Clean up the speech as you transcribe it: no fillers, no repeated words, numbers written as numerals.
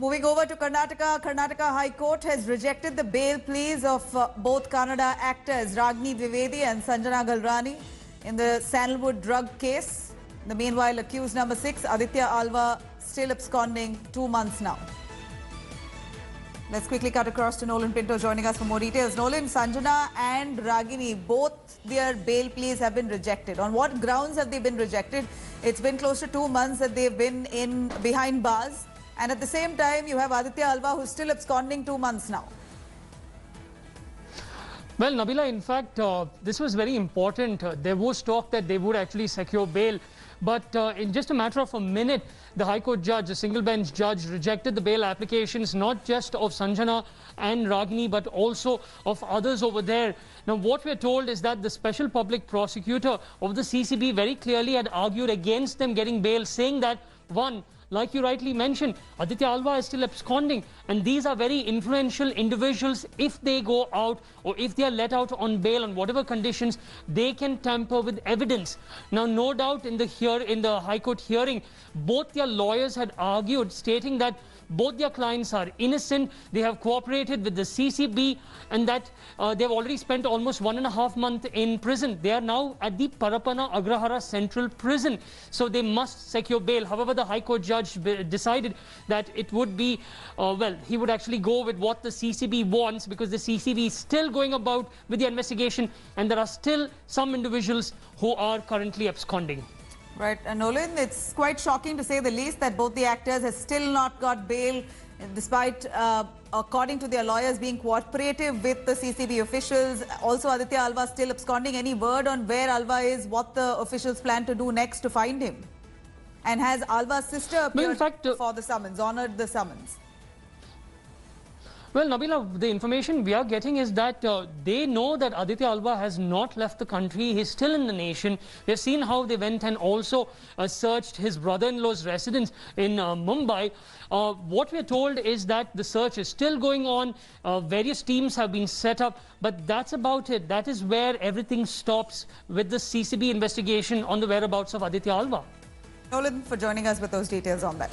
Moving over to Karnataka, Karnataka High Court has rejected the bail pleas of both Kannada actors Ragini Dwivedi and Sanjana Galrani in the Sandalwood drug case. The meanwhile, accused number 6, Aditya Alva, still absconding 2 months now. Let's quickly cut across to Nolan Pinto joining us for more details. Nolan, Sanjana and Ragini, both their bail pleas have been rejected. On what grounds have they been rejected? It's been close to 2 months that they've been behind bars. And at the same time, you have Aditya Alva, who's still absconding 2 months now. Well, Nabila, in fact, this was very important. There was talk that they would actually secure bail. But in just a matter of a minute, the High Court judge, a single bench judge, rejected the bail applications, not just of Sanjana and Ragini, but also of others over there. Now, what we're told is that the special public prosecutor of the CCB very clearly had argued against them getting bail, saying that, one, like you rightly mentioned, Aditya Alva is still absconding, and these are very influential individuals. If they go out or if they are let out on bail on whatever conditions, they can tamper with evidence. Now, no doubt in the High Court hearing, both their lawyers had argued, stating that both their clients are innocent, they have cooperated with the CCB, and that they've already spent almost 1.5 months in prison. They are now at the Parapana Agrahara Central Prison, so they must secure bail. However, the High Court judge decided that it would be, he would actually go with what the CCB wants, because the CCB is still going about with the investigation, and there are still some individuals who are currently absconding. Right, and Nolan, it's quite shocking to say the least that both the actors have still not got bail, despite, according to their lawyers, being cooperative with the CCB officials. Also, Aditya Alva still absconding. Any word on where Alva is, what the officials plan to do next to find him? And has Alva's sister appeared for the summons, honored the summons? Well, Nabila, the information we are getting is that they know that Aditya Alva has not left the country. He's still in the nation. We've seen how they went and also searched his brother-in-law's residence in Mumbai. What we're told is that the search is still going on. Various teams have been set up, but that's about it. That is where everything stops with the CCB investigation on the whereabouts of Aditya Alva. Nolan, for joining us with those details on that.